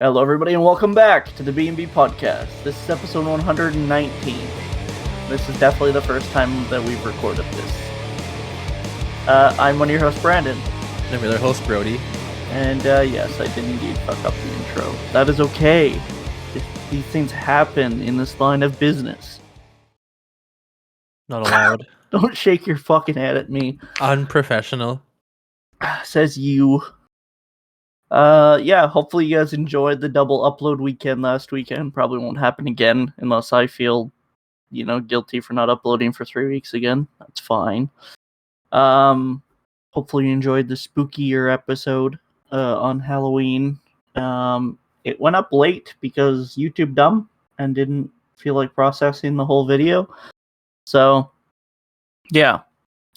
Hello, everybody, and welcome back to the B&B Podcast. This is episode 119. This is definitely the first time that we've recorded this. I'm one of your hosts, Brandon. And I'm your other host, Brody. And yes, I did indeed fuck up the intro. That is okay. These things happen in this line of business. Not allowed. Don't shake your fucking head at me. Unprofessional. Says you. Yeah, hopefully you guys enjoyed the double upload weekend last weekend. Probably won't happen again unless I feel, guilty for not uploading for 3 weeks again. That's fine. Hopefully you enjoyed the spookier episode on Halloween. It went up late because YouTube dumb and didn't feel like processing the whole video. So, yeah,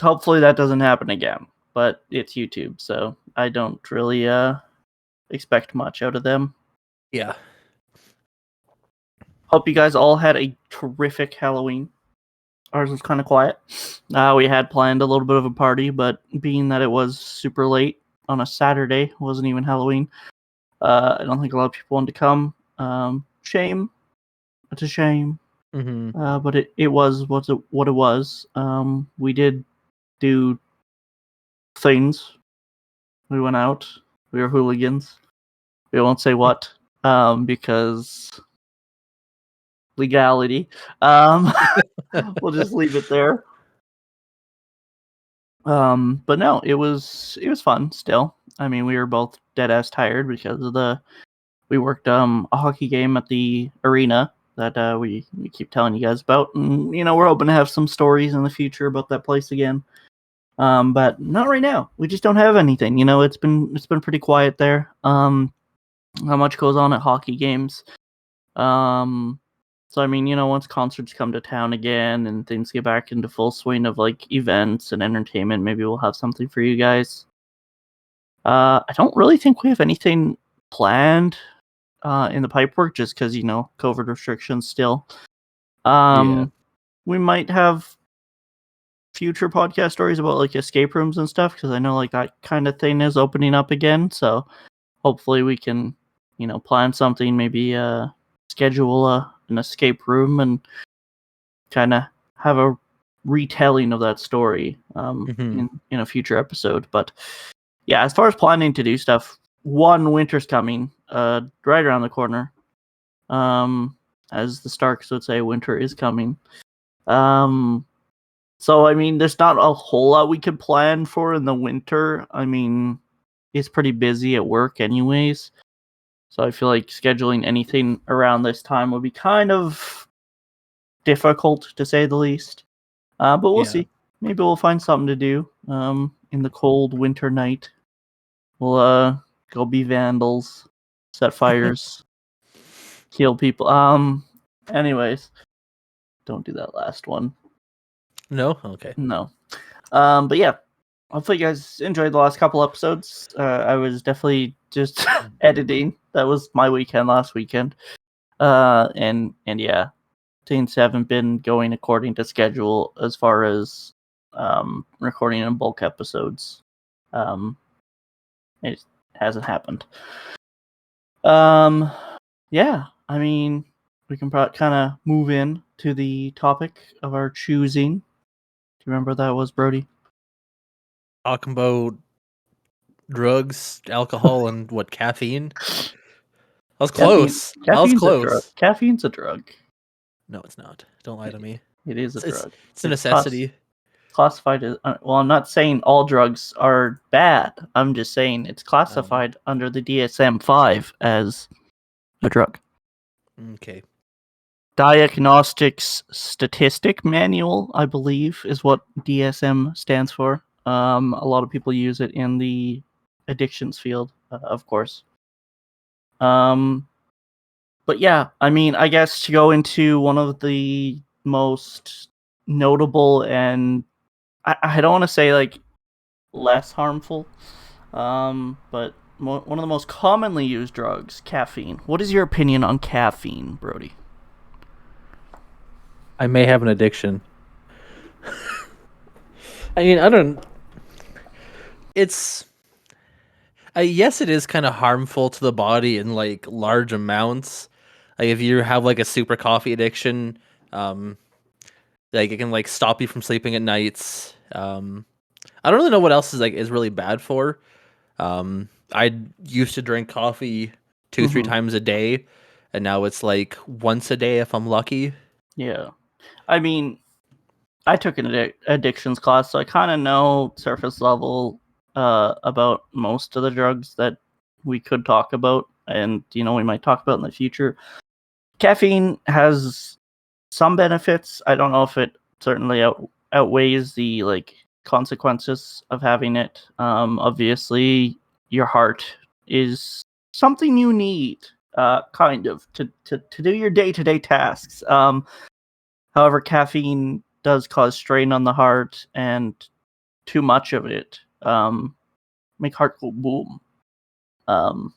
hopefully that doesn't happen again. But it's YouTube, so I don't really expect much out of them. Yeah. Hope you guys all had a terrific Halloween. Ours was kind of quiet. We had planned a little bit of a party, but being that it was super late on a Saturday, it wasn't even Halloween, I don't think a lot of people wanted to come. Shame. It's a shame. Mm-hmm. But it was what it was. We did do things. We went out. We were hooligans. We won't say what, because legality. We'll just leave it there. But no, it was fun still. I mean, we were both dead ass tired because of we worked a hockey game at the arena that we keep telling you guys about, and we're hoping to have some stories in the future about that place again. But not right now. We just don't have anything. It's been pretty quiet there. Not much goes on at hockey games. So I mean, once concerts come to town again and things get back into full swing of like events and entertainment, maybe we'll have something for you guys. I don't really think we have anything planned in the pipework just because, COVID restrictions still. Yeah. We might have future podcast stories about like escape rooms and stuff because I know like that kind of thing is opening up again. So hopefully we can, plan something, maybe schedule an escape room and kind of have a retelling of that story Mm-hmm. in a future episode. But yeah, as far as planning to do stuff, winter's coming right around the corner. As the Starks would say, winter is coming. So I mean, there's not a whole lot we could plan for in the winter. I mean, it's pretty busy at work anyways. So I feel like scheduling anything around this time would be kind of difficult, to say the least. But we'll see. Maybe we'll find something to do in the cold winter night. We'll go be vandals, set fires, kill people. Anyways, don't do that last one. No? Okay. No. But yeah, hopefully you guys enjoyed the last couple episodes. I was definitely just editing. That was my weekend last weekend. And yeah, things haven't been going according to schedule as far as recording in bulk episodes. It hasn't happened. Yeah, I mean, we can kind of move in to the topic of our choosing. Do you remember what that was, Brody? Talking about drugs, alcohol, and what, caffeine? I was close. Caffeine's a drug. Caffeine's a drug. No, it's not. Don't lie to me. It is a drug. It's a necessity. Classified as well. I'm not saying all drugs are bad. I'm just saying it's classified under the DSM-5 as a drug. Okay. Diagnostics Statistic Manual, I believe, is what DSM stands for. A lot of people use it in the addictions field, of course. But yeah, I mean, I guess to go into one of the most notable and I don't want to say like less harmful, but one of the most commonly used drugs, caffeine. What is your opinion on caffeine, Brody? I may have an addiction. I mean, I don't... It's... Yes, it is kind of harmful to the body in like large amounts. Like if you have like a super coffee addiction, um, like it can like stop you from sleeping at nights. I don't really know what else is really bad for. I used to drink coffee 2-3 Hmm. times a day, and now it's like once a day if I'm lucky. Yeah. I mean, I took an addictions class, so I kind of know surface level about most of the drugs that we could talk about, and we might talk about in the future. Caffeine has some benefits. I don't know if it certainly outweighs the consequences of having it. Obviously, your heart is something you need, kind of to do your day-to-day tasks. However, caffeine does cause strain on the heart, and too much of it make heart go boom. Um,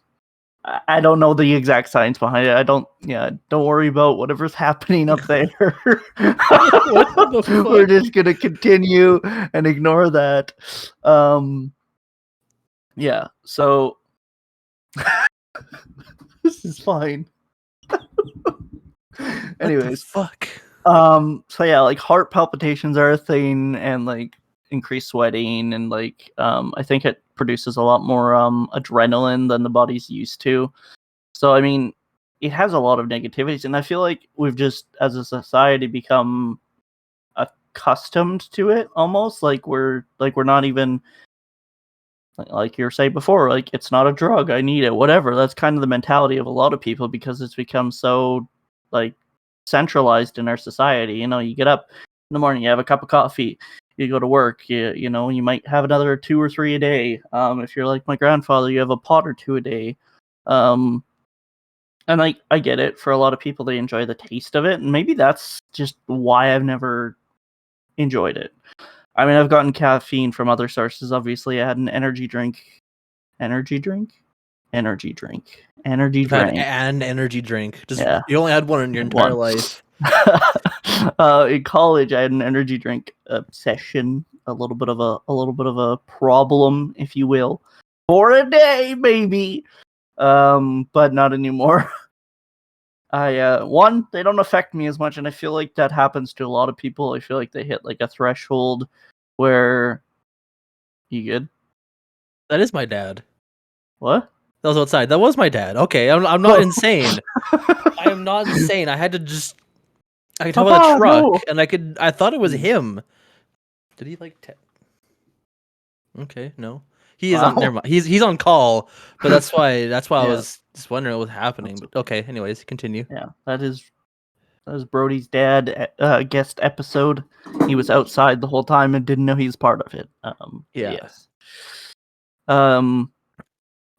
I don't know the exact science behind it. I don't. Yeah, don't worry about whatever's happening up there. What the We're fuck? just gonna continue and ignore that. Yeah. So this is fine. What the Anyways, fuck? so yeah, like heart palpitations are a thing, and like increased sweating, and I think it produces a lot more adrenaline than the body's used to. So I mean, it has a lot of negativities, and I feel like we've just, as a society, become accustomed to it almost. Like we're not even like you were saying before, like it's not a drug, I need it, whatever. That's kind of the mentality of a lot of people because it's become so like centralized in our society. You get up in the morning, you have a cup of coffee, you go to work, you might have another two or three a day. If you're like my grandfather, you have a pot or two a day. um and I get it, for a lot of people they enjoy the taste of it, and maybe that's just why I've never enjoyed it. I mean, I've gotten caffeine from other sources. Obviously, I had an energy drink, energy drink, energy You've had drink. an energy drink. Just Yeah, you only had one in your entire one. life. In college, I had an energy drink obsession. A little bit of a problem, if you will, for a day, maybe. But not anymore. One, they don't affect me as much, and I feel like that happens to a lot of people. I feel like they hit like a threshold where you good. That is my dad. What? That was outside. That was my dad. Okay, I'm not insane. I am not insane. I could tell by the Papa, truck, no. and I thought it was Hmm. him. Did he like? Okay, no. He is on. Never Wow. mind. He's on call, but that's why I Yeah, was just wondering what was happening. that's But okay. okay, anyways, continue. Yeah, that is Brody's dad guest episode. He was outside the whole time and didn't know he was part of it. But Yeah. yes. Um,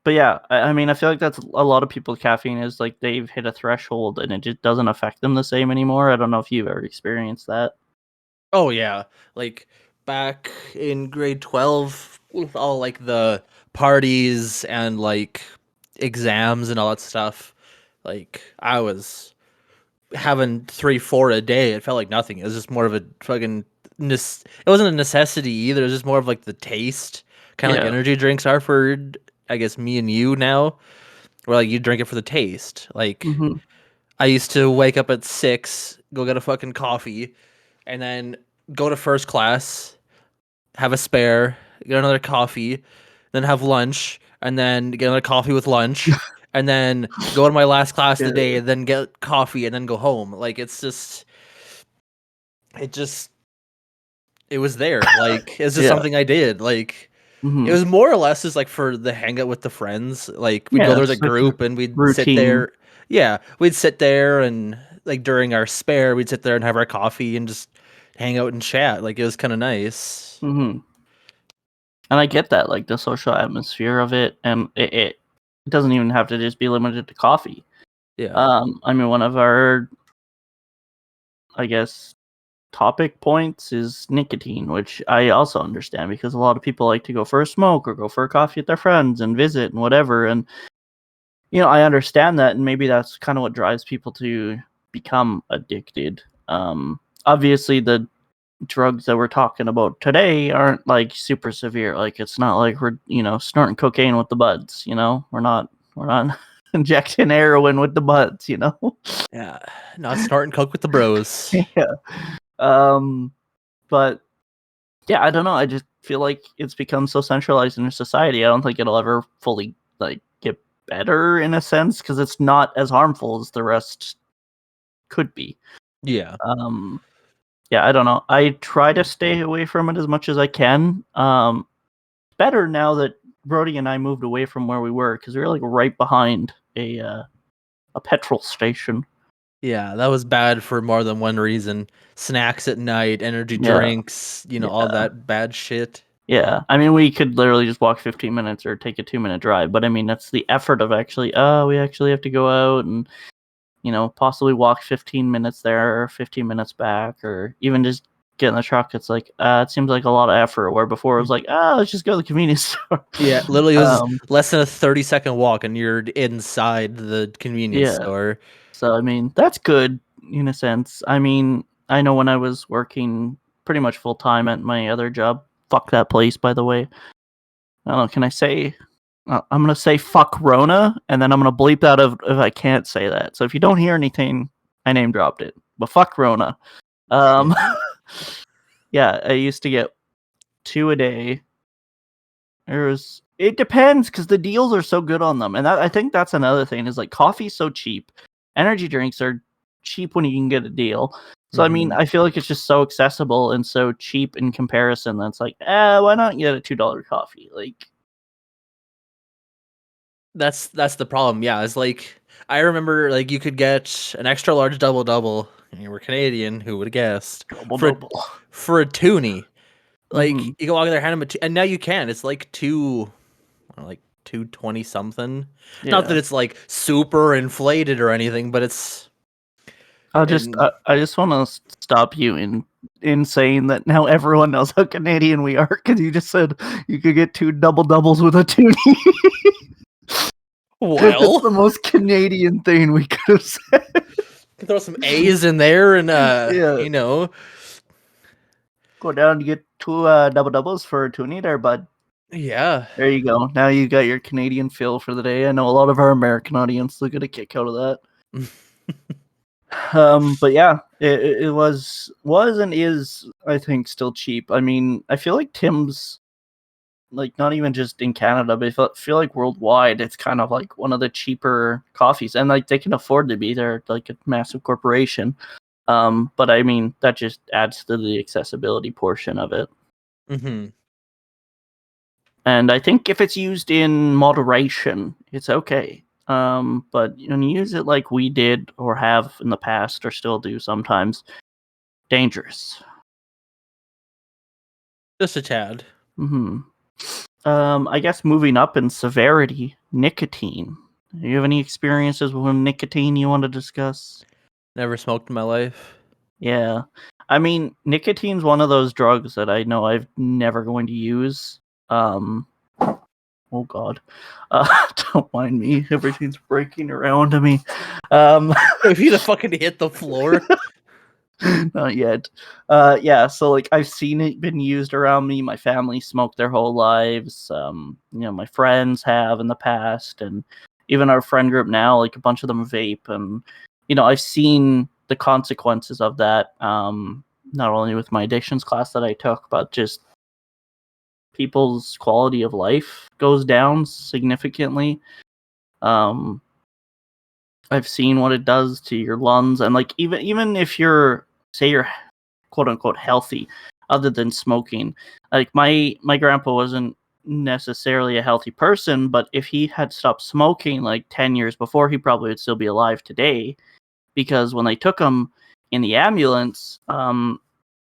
but yeah, I mean, I feel like that's a lot of people's caffeine is like they've hit a threshold and it just doesn't affect them the same anymore. I don't know if you've ever experienced that. Oh yeah, like back in grade 12 with all like the parties and like exams and all that stuff. Like I was having 3-4 a day. It felt like nothing. It was just more of a fucking it wasn't a necessity either. It was just more of like the taste, kind of like Yeah. energy drinks are for I guess me and you now, where like you drink it for the taste. Like Hmm. I used to wake up at 6, go get a fucking coffee, and then go to first class, have a spare, get another coffee, then have lunch, and then get another coffee with lunch, and then go to my last class of Yeah. the day, then get coffee, and then go home. Like it just, it was there. Like it's just Yeah. something I did. Like it Hmm. was more or less just like for the hangout with the friends. Like we'd go Yeah. there as a It's like your group and we'd sit routine. there. Yeah, we'd sit there and like during our spare, we'd sit there and have our coffee and just hang out and chat. Like it was kind of nice. Hmm. And I get that, like the social atmosphere of it, and it doesn't even have to just be limited to coffee. Yeah. I mean, one of our, I guess, topic points is nicotine, which I also understand because a lot of people like to go for a smoke or go for a coffee with their friends and visit and whatever. And I understand that, and maybe that's kind of what drives people to become addicted. Obviously, drugs that we're talking about today aren't like super severe. Like it's not like we're snorting cocaine with the buds. We're not injecting heroin with the buds. Yeah, not snorting coke with the bros. Yeah. But yeah, I don't know. I just feel like it's become so centralized in our society. I don't think it'll ever fully like get better in a sense because it's not as harmful as the rest could be. Yeah. Yeah, I don't know. I try to stay away from it as much as I can. Better now that Brody and I moved away from where we were because we were like right behind a petrol station. Yeah, that was bad for more than one reason. Snacks at night, energy Yeah. drinks, all that bad shit. Yeah, I mean, we could literally just walk 15 minutes or take a 2-minute drive, but I mean, that's the effort of actually, we actually have to go out and, possibly walk 15 minutes there or 15 minutes back, or even just get in the truck. It's like, it seems like a lot of effort, where before it was like, let's just go to the convenience store. Yeah, literally it was less than a 30-second walk and you're inside the convenience store. So, I mean, that's good in a sense. I mean, I know when I was working pretty much full time at my other job, fuck that place, by the way. I don't know, can I say? I'm going to say fuck Rona, and then I'm going to bleep that if I can't say that. So if you don't hear anything, I name dropped it. But fuck Rona. Yeah, I used to get 2 a day. It depends because the deals are so good on them. And I think that's another thing is like coffee's so cheap. Energy drinks are cheap when you can get a deal. So, I mean, I feel like it's just so accessible and so cheap in comparison that's like, why not get a $2 coffee? Like, that's the problem. Yeah, it's like I remember like you could get an extra large double, and you were Canadian, who would have guessed? double. For a toonie. Like Mhm. you go walk in there, hand them and now you can. It's like 220 something. Yeah. Not that it's like super inflated or anything, but it's I just want to stop you in saying that now everyone knows how Canadian we are because you just said you could get 2 doubles with a toonie. That's the most Canadian thing we could have said. Throw some A's in there and Yeah. Go down and get 2 doubles for a toonie there, bud. Yeah. There you go. Now you got your Canadian feel for the day. I know a lot of our American audience will get a kick out of that. But yeah, it was and is, I think, still cheap. I mean, I feel like Tim's, like, not even just in Canada, but I feel like worldwide, it's kind of like one of the cheaper coffees, and like they can afford to be. They're like a massive corporation. But I mean, that just adds to the accessibility portion of it. Mm-hmm. And I think if it's used in moderation, it's okay. But when you use it like we did or have in the past or still do sometimes, dangerous. Just a tad. Mm-hmm. I guess moving up in severity, nicotine. Do you have any experiences with nicotine you want to discuss? Never smoked in my life. Yeah. I mean, nicotine's one of those drugs that I know I've never going to use. Oh god. Don't mind me. Everything's breaking around me. If you fucking hit the floor. Not yet. Yeah, so like I've seen it been used around me. My family smoked their whole lives. My friends have in the past, and even our friend group now, like a bunch of them vape, and I've seen the consequences of that. Not only with my addictions class that I took, but just people's quality of life goes down significantly. I've seen what it does to your lungs, and like even if you're quote unquote healthy, other than smoking, like my grandpa wasn't necessarily a healthy person, but if he had stopped smoking like 10 years before, he probably would still be alive today, because when they took him in the ambulance,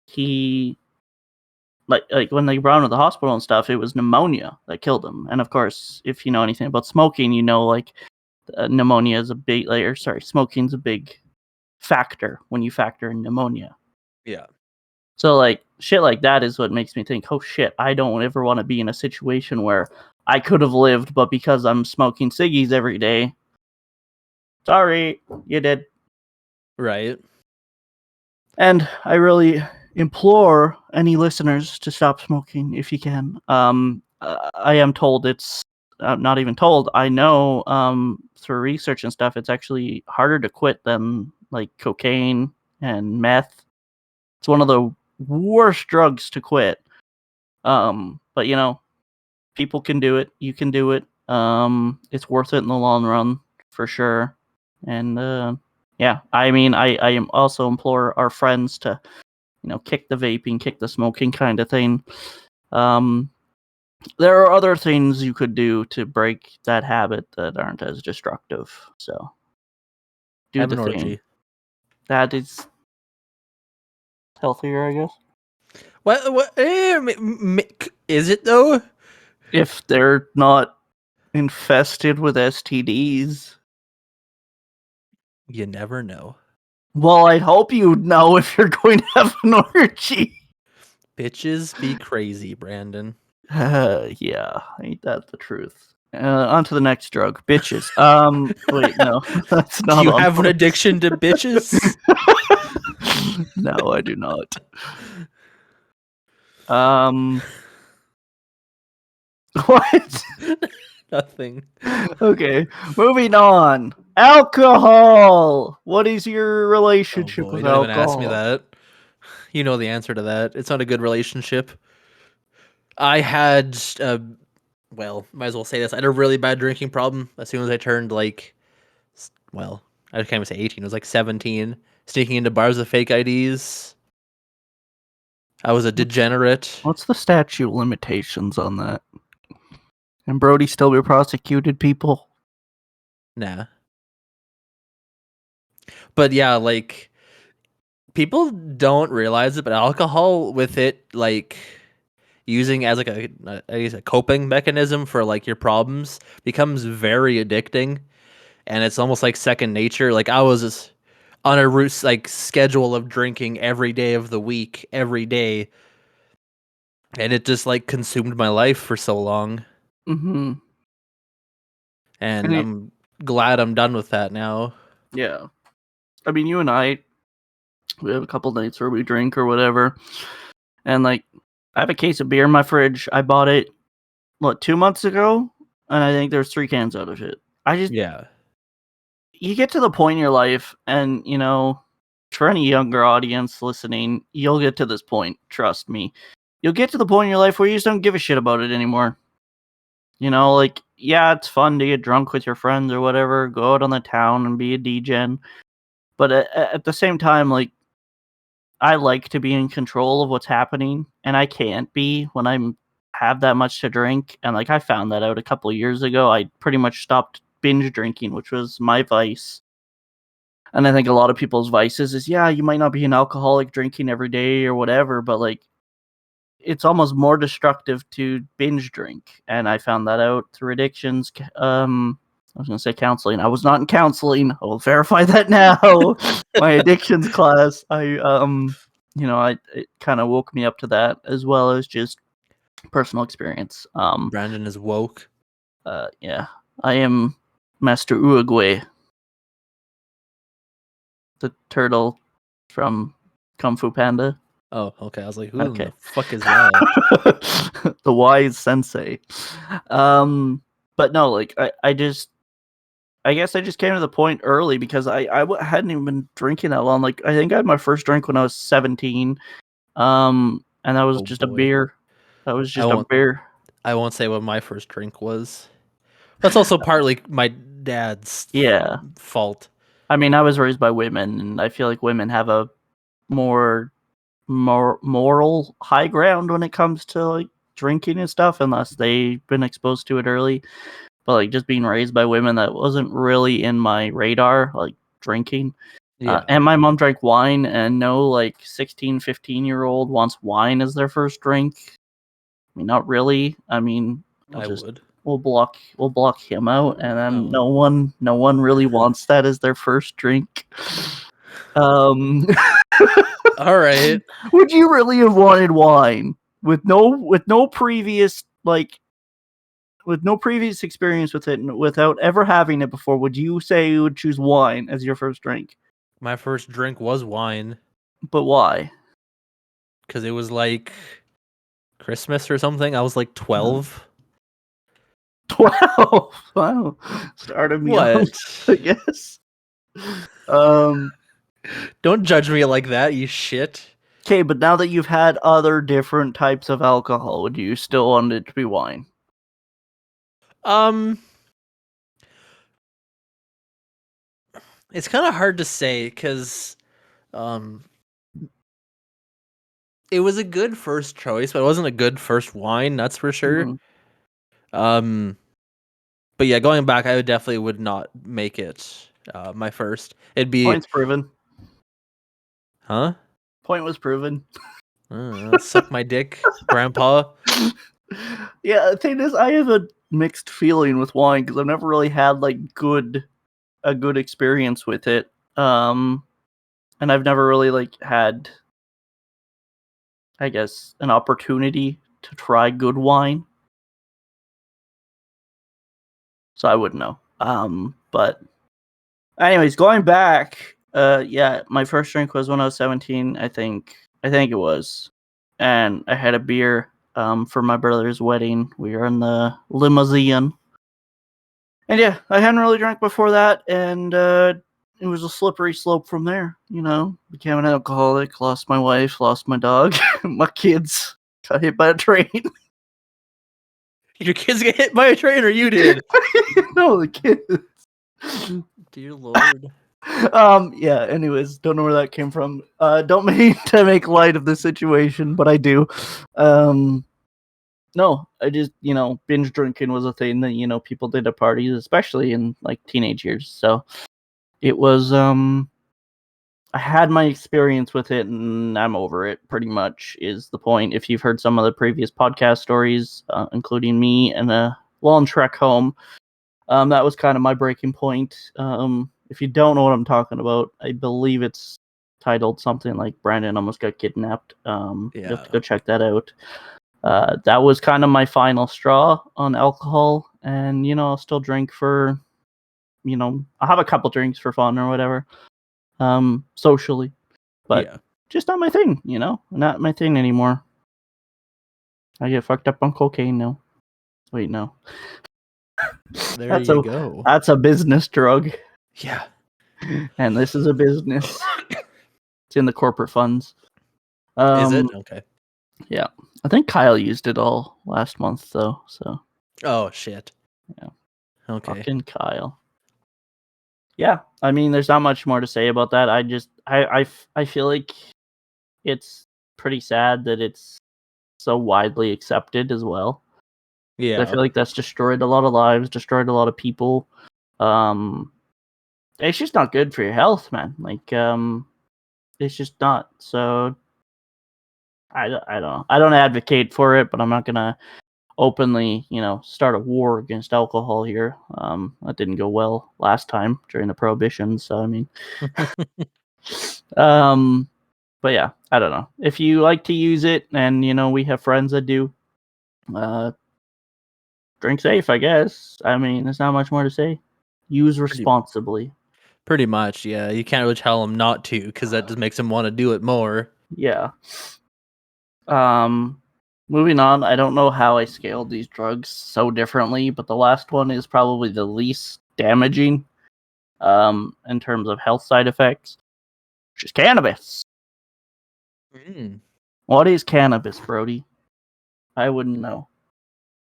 he like when they brought him to the hospital and stuff, it was pneumonia that killed him. And of course, if you know anything about smoking, like pneumonia is a big, smoking's a big factor when you factor in pneumonia. Yeah. So like shit like that is what makes me think, oh shit, I don't ever want to be in a situation where I could have lived, but because I'm smoking ciggies every day, sorry, you did. Right. And I really, implore any listeners to stop smoking if you can. I am told it's not even told. I know through research and stuff, it's actually harder to quit than like cocaine and meth. It's one of the worst drugs to quit. But you know, people can do it. You can do it. It's worth it in the long run for sure. And yeah, I mean, I am also implore our friends to, you know, kick the vaping, kick the smoking kind of thing. There are other things you could do to break that habit that aren't as destructive. So do Have the an thing. orgy. That is healthier, I guess. What is it though? If they're not infested with STDs. You never know. Well, I'd hope you'd know if you're going to have an orgy. Bitches be crazy, Brandon. Yeah, ain't that the truth? On to the next drug, bitches. Wait, no, that's Do not you on. have an addiction to bitches? No, I do not. Um, what? Nothing. Okay, moving on. Alcohol. What is your Oh relationship boy, with don't even ask me alcohol? that. You know the answer to that. It's not a good relationship. I had, well, might as well say this. I had a really bad drinking problem as soon as I turned well, I can't even say 18. It was like 17. Sneaking into bars with fake IDs. I was a degenerate. What's the statute of limitations on that? And Brody still be prosecuted, people? Nah. But yeah, like, people don't realize it, but alcohol with it, like, using as like I guess a coping mechanism for like your problems becomes very addicting, and it's almost like second nature. Like I was on a like schedule of drinking every day of the week, every day, and it just like consumed my life for so long. Mm-hmm. And I'm glad I'm done with that now. Yeah. I mean, you and I, we have a couple nights where we drink or whatever. And, like, I have a case of beer in my fridge. I bought it, 2 months ago? And I think there's 3 cans out of it. Yeah. You get to the point in your life, and, you know, for any younger audience listening, you'll get to this point. Trust me. You'll get to the point in your life where you just don't give a shit about it anymore. You know, like, yeah, it's fun to get drunk with your friends or whatever, go out on the town and be a degen. But at the same time, like, I like to be in control of what's happening, and I can't be when I'm have that much to drink. And like I found that out a couple of years ago. I pretty much stopped binge drinking, which was my vice. And I think a lot of people's vices is, yeah, you might not be an alcoholic drinking every day or whatever, but like it's almost more destructive to binge drink. And I found that out through addictions. I was going to say counseling. I was not in counseling. I will verify that now. My addictions class. You know, it kind of woke me up to that, as well as just personal experience. Brandon is woke. Yeah, I am Master Uruguay, the turtle from Kung Fu Panda. Oh, okay. I was like, who in Okay. the fuck is that? The wise sensei. But no, like I guess I just came to the point early because hadn't even been drinking that long. Like I think I had my first drink when I was 17. And that was Oh just a boy. beer. That was I just a won't beer. I won't say what my first drink was. That's also partly my dad's Yeah. fault. I mean, I was raised by women, and I feel like women have a more moral high ground when it comes to like drinking and stuff, unless they've been exposed to it early. But like just being raised by women, that wasn't really in my radar, like drinking. Yeah. And my mom drank wine, and no like 16, 15-year-old wants wine as their first drink. I mean, not really. I mean, I would. we'll block him out, and then Oh. no one really wants that as their first drink. Um, All right. would you really have wanted wine with no previous with no previous experience with it, and without ever having it before? Would you say you would choose wine as your first drink? My first drink was wine. But why? because it was like Christmas or something. I was like 12. 12. Wow. Started me young, What? I guess. Um. Don't judge me like that, you shit. Okay, but now that you've had other different types of alcohol, would you still want it to be wine? It's kind of hard to say because it was a good first choice, but it wasn't a good first wine, that's for sure. Mhm. But yeah, going back, I would not make it my first. It'd be Points proven. huh? Point was proven. Suck my dick, grandpa. Yeah, the thing is, I have a mixed feeling with wine because I've never really had like a good experience with it. And I've never really like had, I guess, an opportunity to try good wine. So I wouldn't know. But anyways, going back, yeah, my first drink was when I was 17, I think it was. And I had a beer for my brother's wedding. We were in the limousine. And yeah, I hadn't really drank before that, and it was a slippery slope from there. You know, became an alcoholic, lost my wife, lost my dog, my kids got hit by a train. Your kids get hit by a train, or you did? No, the kids. Dear Lord. Yeah, anyways, don't know where that came from. Don't mean to make light of the situation, but I do. No, I just, binge drinking was a thing that, people did at parties, especially in like teenage years. So it was, I had my experience with it and I'm over it, pretty much, is the point. If you've heard some of the previous podcast stories, including me and a long trek home, that was kind of my breaking point. If you don't know what I'm talking about, I believe it's titled something like Brandon Almost Got Kidnapped. You have to go check that out. That was kind of my final straw on alcohol, and I'll still drink for, I'll have a couple drinks for fun or whatever, socially, but Yeah. just not my thing, not my thing anymore. I get fucked up on cocaine now. Wait, no. There you go. That's a business drug. Yeah. And this is a business. It's in the corporate funds. Is it? Okay. Yeah. I think Kyle used it all last month though, so. Oh shit. Yeah. Okay. Fucking Kyle. Yeah, I mean, there's not much more to say about that. I feel like it's pretty sad that it's so widely accepted as well. Yeah. I feel like that's destroyed a lot of lives, destroyed a lot of people. It's just not good for your health, man. Like, it's just not. So, I don't know. I don't advocate for it, but I'm not gonna openly, start a war against alcohol here. That didn't go well last time during the prohibition. So, I mean, but yeah, I don't know. If you like to use it, and we have friends that do, drink safe, I guess. I mean, there's not much more to say. Use responsibly. Pretty much, yeah. You can't really tell them not to, because that just makes them want to do it more. Yeah. Moving on. I don't know how I scaled these drugs so differently, but the last one is probably the least damaging, in terms of health side effects, which is cannabis. What is cannabis, Brody? I wouldn't know.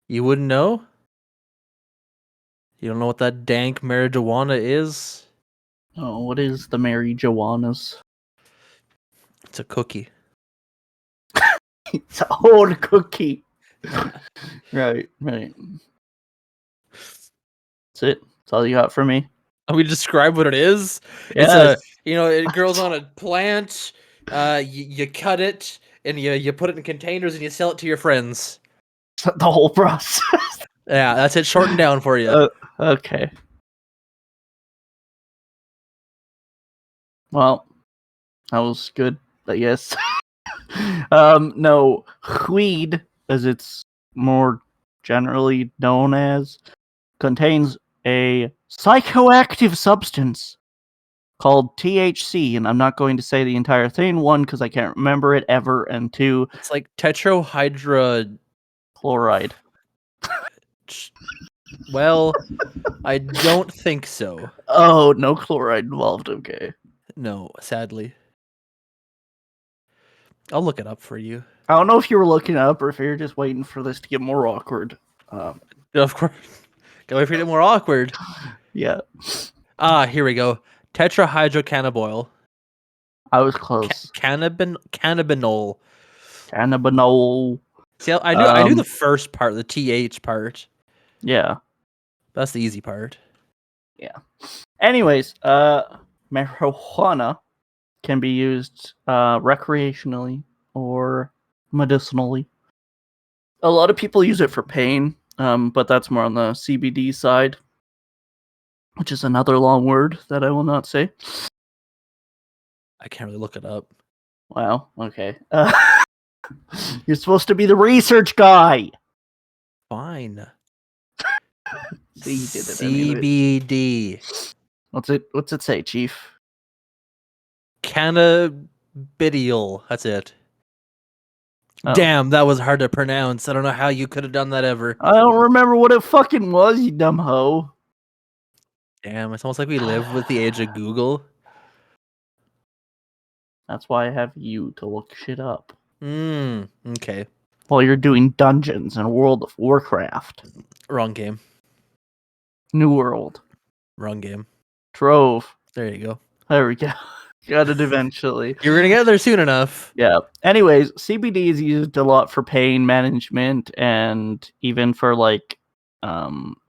You wouldn't know? You don't know what that dank marijuana is? Oh, what is the Mary Joannas? It's a cookie. It's an old cookie. Right. That's it. That's all you got for me. We describe what it is. Yes. It's it grows on a plant. You cut it and you put it in containers and you sell it to your friends. The whole process. Yeah, that's it shortened down for you. Okay. Well, that was good, I guess. No, weed, as it's more generally known as, contains a psychoactive substance called THC, and I'm not going to say the entire thing. One, because I can't remember it ever, and two, It's like tetrahydra. chloride. Well, I don't think so. Oh, no chloride involved. Okay. No, sadly. I'll look it up for you. I don't know if you were looking it up or if you're just waiting for this to get more awkward. Of course. Can we make it more awkward? Yeah. Here we go. Tetrahydrocannabinol. I was close. Cannabinol. Cannabinol. See, I knew the first part, the TH part. Yeah. That's the easy part. Yeah. Anyways, marijuana can be used recreationally or medicinally. A lot of people use it for pain, but that's more on the CBD side, which is another long word that I will not say. I can't really look it up. Wow. Okay. You're supposed to be the research guy. Fine. See, you did it anyways. CBD. What's it say, Chief? Cannabidiol. That's it. Oh. Damn, that was hard to pronounce. I don't know how you could have done that ever. I don't remember what it fucking was, you dumb hoe. Damn, it's almost like we live with the age of Google. That's why I have you to look shit up. Okay. While you're doing dungeons in World of Warcraft. Wrong game. New World. Wrong game. Trove. There you go. There we go. Got it eventually. You're gonna get there soon enough. Yeah. Anyways, CBD is used a lot for pain management and even for like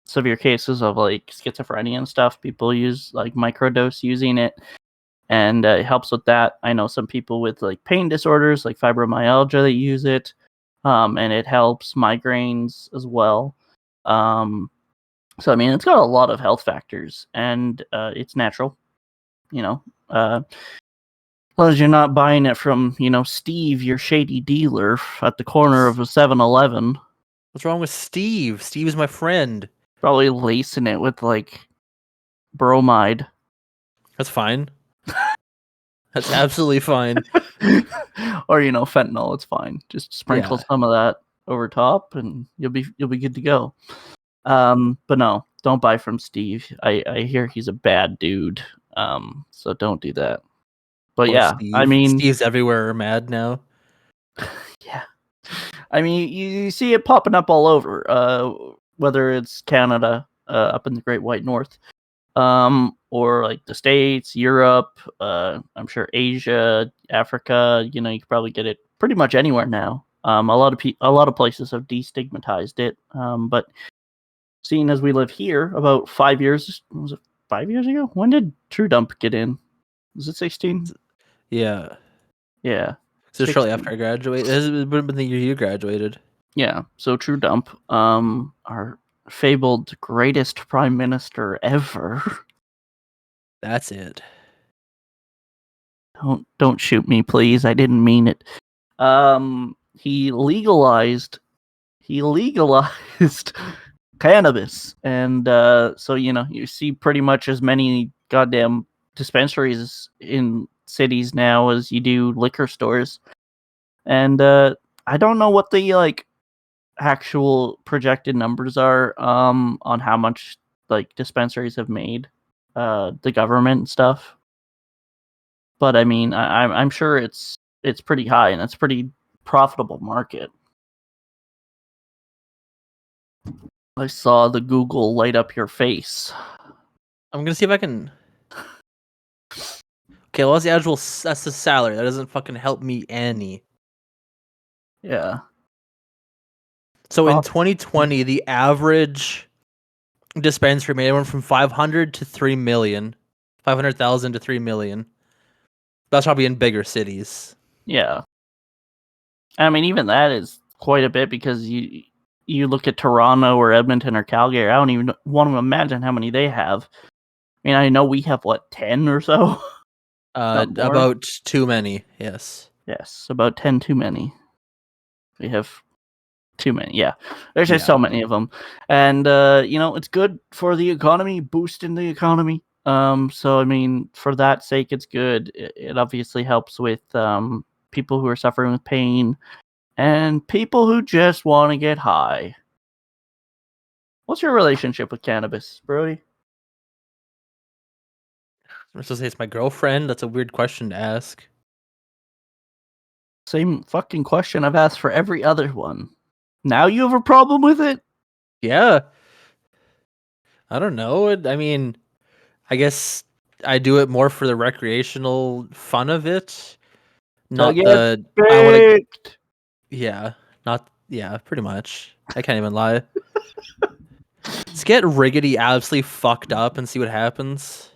severe cases of like schizophrenia and stuff. People use like microdose using it, and it helps with that. I know some people with like pain disorders like fibromyalgia that use it, and it helps migraines as well. So I mean, it's got a lot of health factors, and it's natural. You know, as long as you're not buying it from, Steve, your shady dealer at the corner of a 7-Eleven. What's wrong with Steve? Steve is my friend. Probably lacing it with, like, bromide. That's fine. That's absolutely fine. Or, fentanyl, it's fine. Just sprinkle some of that over top and you'll be good to go. But no, don't buy from Steve. I hear he's a bad dude. So don't do that. But Poor yeah, Steve. I mean, Steve's everywhere mad now. Yeah, I mean, you see it popping up all over. Whether it's Canada, up in the Great White North, or like the States, Europe, I'm sure Asia, Africa. You can probably get it pretty much anywhere now. A lot of places have destigmatized it. But seeing as we live here, about 5 years, was it 5 years ago? When did True Dump get in? Was it 16? Yeah. Yeah. So shortly after I graduated. This would have been the year you graduated. Yeah. So True Dump, our fabled greatest prime minister ever. That's it. Don't shoot me, please. I didn't mean it. He legalized cannabis, and so you see pretty much as many goddamn dispensaries in cities now as you do liquor stores, and I don't know what the like actual projected numbers are on how much like dispensaries have made the government and stuff, but I mean I'm sure it's pretty high and it's a pretty profitable market. I saw the Google light up your face. I'm gonna see if I can. Okay, well, that's the salary. That doesn't fucking help me any. Yeah. So in 2020, the average dispensary made anyone from 500 to 3 million, 500,000 to 3 million. That's probably in bigger cities. Yeah. I mean, even that is quite a bit because you look at Toronto or Edmonton or Calgary. I don't even want to imagine how many they have. I mean, I know we have 10 or so. About too many. Yes. Yes, about 10 too many. We have too many. Yeah, there's just so many of them, and it's good for the economy, boosting the economy. So I mean, for that sake, it's good. It obviously helps with people who are suffering with pain and people who just want to get high. What's your relationship with cannabis, Brody? I'm supposed to say it's my girlfriend. That's a weird question to ask. Same fucking question I've asked for every other one. Now you have a problem with it? Yeah. I don't know. I mean, I guess I do it more for the recreational fun of it. To Not get the I want to. baked. Yeah. Not. Yeah. Pretty much. I can't even lie. Let's get Riggedy absolutely fucked up and see what happens.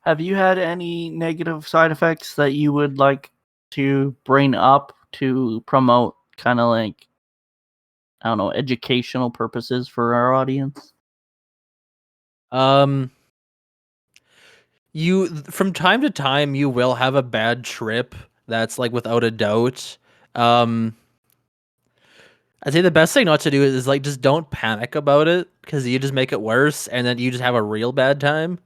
Have you had any negative side effects that you would like to bring up to promote kind of like, I don't know, educational purposes for our audience? Um. You from time to time you will have a bad trip. That's like without a doubt. Um. I'd say the best thing not to do is like just don't panic about it because you just make it worse and then you just have a real bad time.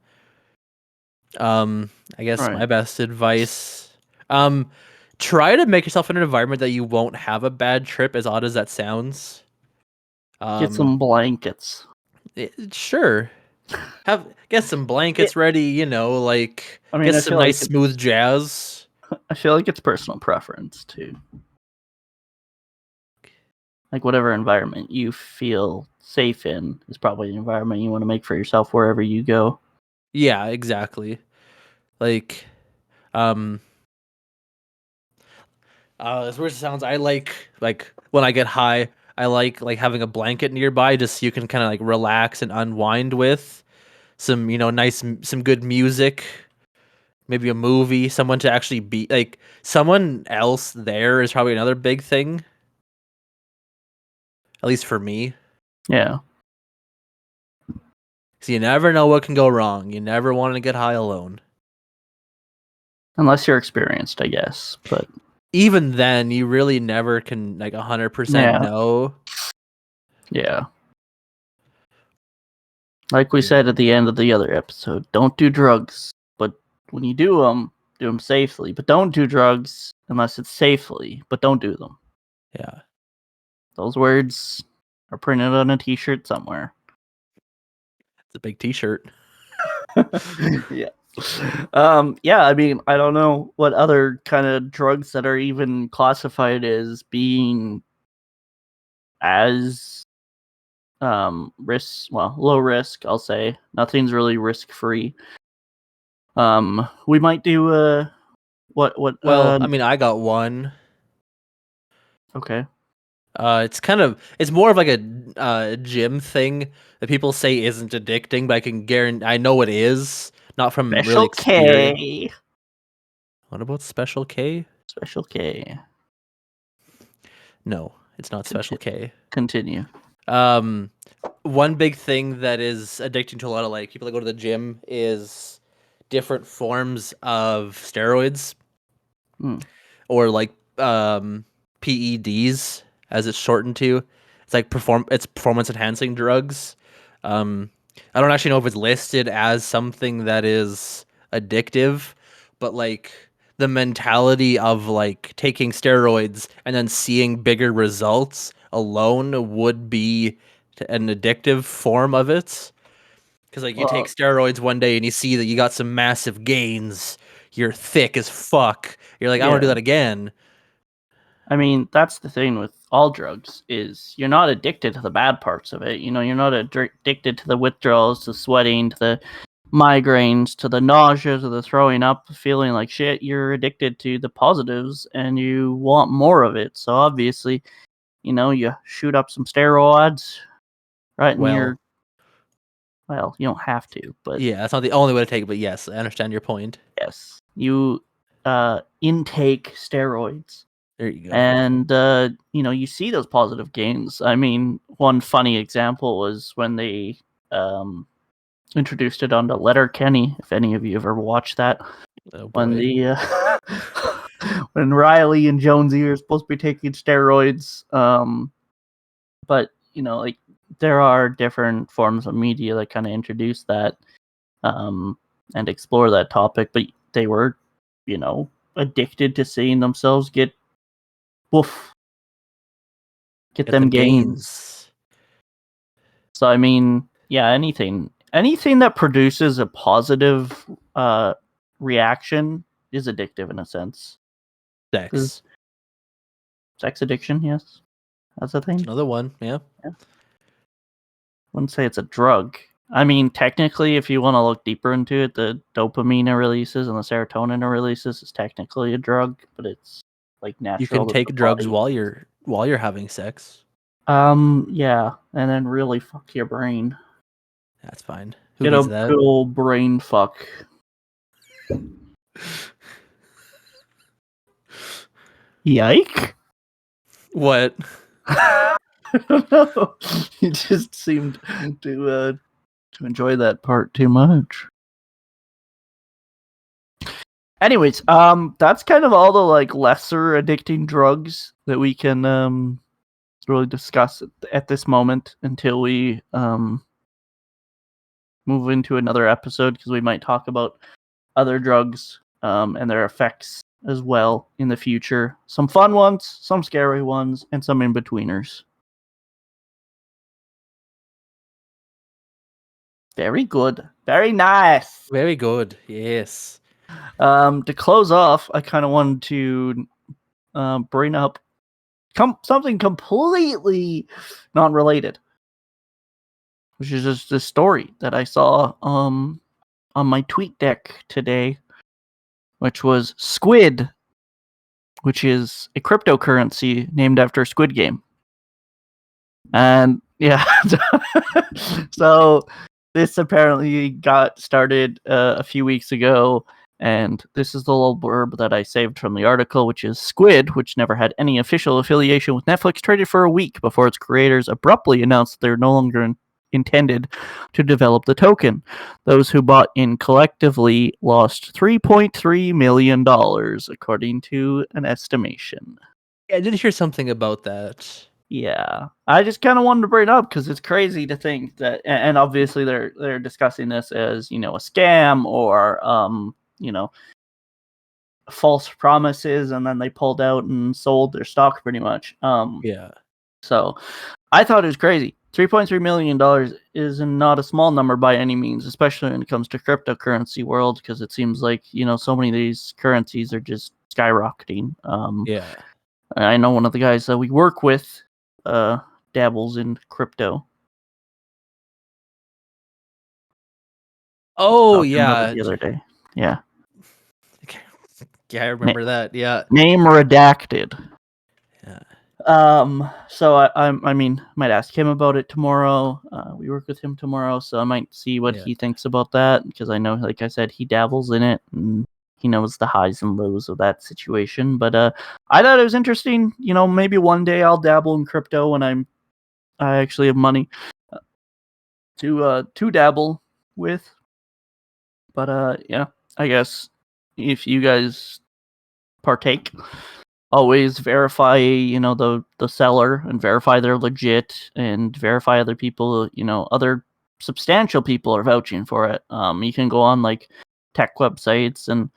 I guess Right. my best advice. Um, Try to make yourself in an environment that you won't have a bad trip, as odd as that sounds. Get Um, some blankets. sure. Get some Yeah. blankets ready, like I mean, get some nice smooth jazz. I feel like it's personal preference too. Like whatever environment you feel safe in is probably the environment you want to make for yourself wherever you go. Yeah, exactly. Like, um, as weird as it sounds, I like when I get high, I like having a blanket nearby just so you can kind of like relax and unwind with some, some good music, maybe a movie, someone to actually be like someone else there is probably another big thing, at least for me. Yeah. So you never know what can go wrong. You never want to get high alone. Unless you're experienced, I guess. But Even then, you really never can like 100% yeah. know. Yeah. Like we Yeah. said at the end of the other episode, don't do drugs. But when you do them safely. But don't do drugs unless it's safely. But don't do them. Yeah. Those words are printed on a t-shirt somewhere. It's a big t-shirt. Yeah. Yeah, I mean, I don't know what other kind of drugs that are even classified as being as low risk, I'll say. Nothing's really risk free. We might do what Well, I mean, I got one. okay. It's more of like a gym thing that people say isn't addicting, but I can guarantee I know it is. Not from really Special experience. K. What about Special K? Special K. No, it's not Special K. Continue. Um, One big thing that is addicting to a lot of like people that go to the gym is different forms of steroids Hmm. or like PEDs as it's shortened to. It's like performance enhancing drugs. I don't actually know if it's listed as something that is addictive, but like the mentality of like taking steroids and then seeing bigger results alone would be an addictive form of it. Because like you take Well, steroids one day and you see that you got some massive gains, you're thick as fuck. You're like, I want to do yeah. that again. I mean, that's the thing with all drugs is you're not addicted to the bad parts of it. You know, you're not addicted to the withdrawals, to sweating, to the migraines, to the nausea, to the throwing up, feeling like shit. You're addicted to the positives and you want more of it. So obviously, you shoot up some steroids right in Well, well, you don't have to, but yeah, that's not the only way to take it, but yes, I understand your point. yes, you intake steroids. There you go. And you see those positive gains. I mean, one funny example was when they um, introduced it onto Letterkenny. If any of you ever watched that, Oh when boy. the when Riley and Jonesy are supposed to be taking steroids, but like there are different forms of media that kind of introduce that. Um, and explore that topic, but they were, addicted to seeing themselves get them gains. So I mean, yeah, anything that produces a positive reaction is addictive in a sense. Sex addiction, yes, that's a thing. another one. Yeah. Wouldn't say it's a drug. I mean, technically, if you want to look deeper into it, the dopamine it releases and the serotonin it releases is technically a drug, but it's like natural. You can to take the drugs body. while you're having sex. Yeah, and then really fuck your brain. That's fine. Who Get needs a that? good old brain fuck. Yike! What? I don't know. You just seemed to enjoy that part too much. Anyways, that's kind of all the like lesser addicting drugs that we can really discuss at this moment until we move into another episode, because we might talk about other drugs and their effects as well in the future. Some fun ones, some scary ones, and some in-betweeners. Very good. Very nice. Very good. Yes. To close off, I kind of wanted to bring up something completely non-related, which is just a story that I saw on my tweet deck today, which was Squid, which is a cryptocurrency named after Squid Game. And yeah, so this apparently got started a few weeks ago, and this is the little blurb that I saved from the article, which is Squid, which never had any official affiliation with Netflix, traded for a week before its creators abruptly announced they're no longer intended to develop the token. Those who bought in collectively lost $3.3 million, according to an estimation. Yeah, I did hear something about that. Yeah, I just kind of wanted to bring it up because it's crazy to think that, and obviously they're discussing this as, a scam or false promises, and then they pulled out and sold their stock pretty much. Yeah. So I thought it was crazy. $3.3 million is not a small number by any means, especially when it comes to cryptocurrency world, because it seems like, so many of these currencies are just skyrocketing. Yeah. I know one of the guys that we work with dabbles in crypto. Oh, Talking about it yeah. the other day. Yeah. Yeah, I remember that. Yeah. Name redacted. Yeah. So I mean, might ask him about it tomorrow. We work with him tomorrow, so I might see what he thinks about that, because I know, like I said, he dabbles in it and he knows the highs and lows of that situation. But I thought it was interesting. Maybe one day I'll dabble in crypto when I actually have money to dabble with. But yeah, I guess if you guys partake, always verify, the seller, and verify they're legit, and verify other people, other substantial people are vouching for it. You can go on like tech websites and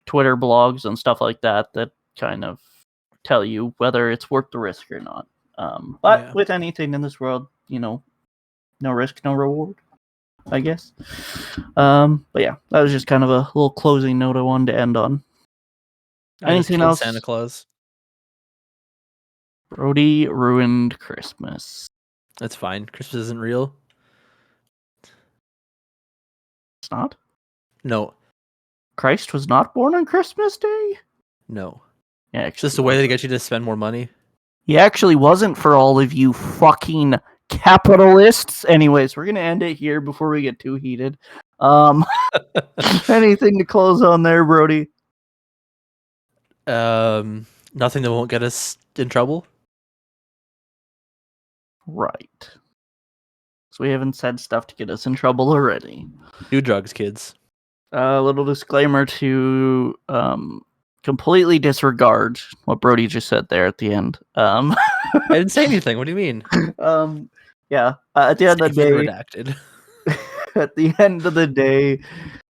Twitter blogs and stuff like that kind of tell you whether it's worth the risk or not. But with anything in this world, no risk, no reward, I guess. But yeah, that was just kind of a little closing note I wanted to end on. Anything else? Santa Claus. Brody ruined Christmas. That's fine. Christmas isn't real. It's not? No. Christ was not born on Christmas Day? No. Yeah, It's just a way to get you to spend more money. He actually wasn't, for all of you fucking capitalists. Anyways, we're gonna end it here before we get too heated. Anything to close on there, Brody? Nothing that won't get us in trouble. Right. So we haven't said stuff to get us in trouble already. Do drugs, kids. A little disclaimer to completely disregard what Brody just said there at the end. I didn't say anything. What do you mean? Yeah. At the end of the day, redacted. At the end of the day,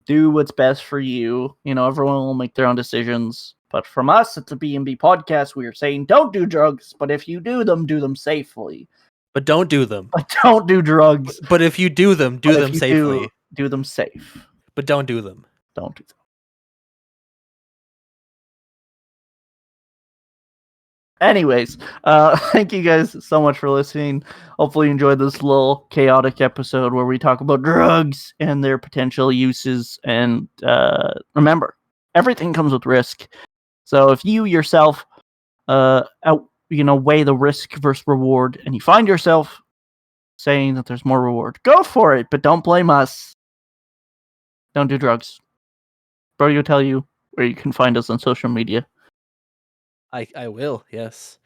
do what's best for you. You know, everyone will make their own decisions. But from us at the B&B podcast, we are saying don't do drugs, but if you do them safely. But don't do them. But don't do drugs. But if you do them, do But them if you safely. do them safe. But don't do them. Don't do them. Anyways, thank you guys so much for listening. Hopefully you enjoyed this little chaotic episode where we talk about drugs and their potential uses. And remember, everything comes with risk. So if you yourself weigh the risk versus reward and you find yourself saying that there's more reward, go for it, but don't blame us. Don't do drugs. Brody will tell you where you can find us on social media. I will, yes.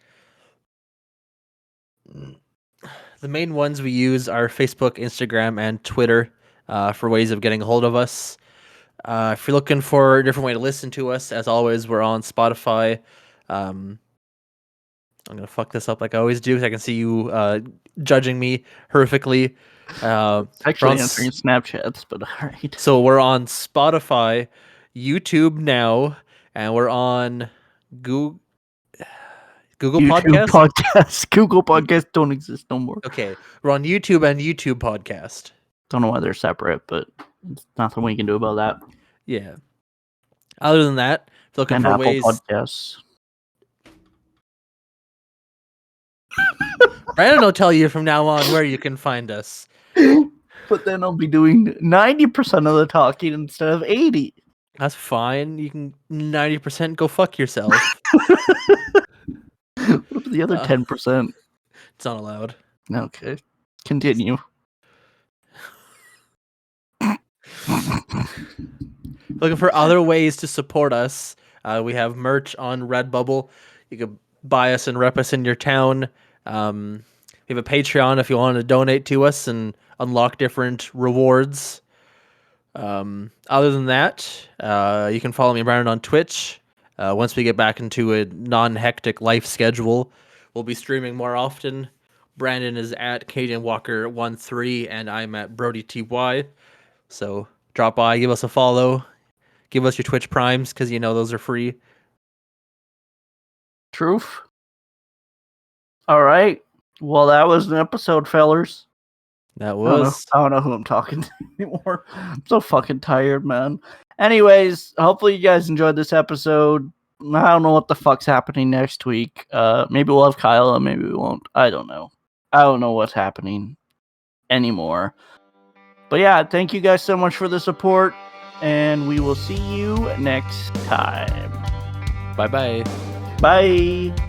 The main ones we use are Facebook, Instagram, and Twitter for ways of getting a hold of us. If you're looking for a different way to listen to us, as always, we're on Spotify. I'm going to fuck this up like I always do because I can see you judging me horrifically. Actually answering Snapchats, but all right. So we're on Spotify, YouTube now, and we're on Google Podcasts. Google Podcasts don't exist no more. Okay, we're on YouTube and YouTube Podcast. Don't know why they're separate, but there's nothing we can do about that. Yeah. Other than that, looking and for Apple ways. Podcasts. Brandon will tell you from now on where you can find us. But then I'll be doing 90% of the talking instead of 80. That's fine. You can 90% go fuck yourself. What about the other 10%? It's not allowed. Okay. Continue. Looking for other ways to support us. We have merch on Redbubble. You can buy us and rep us in your town. We have a Patreon if you want to donate to us and unlock different rewards. Other than that, you can follow me, Brandon, on Twitch. Once we get back into a non-hectic life schedule, we'll be streaming more often. Brandon is at CajunWalker13 and I'm at BrodyTY. So drop by, give us a follow, give us your Twitch primes because you know those are free. Truth. All right. Well, that was an episode, fellers. That was. I don't know who I'm talking to anymore. I'm so fucking tired, man. Anyways, hopefully you guys enjoyed this episode. I don't know what the fuck's happening next week. Maybe we'll have Kyla, maybe we won't. I don't know. I don't know what's happening anymore. But yeah, thank you guys so much for the support, and we will see you next time. Bye-bye. Bye.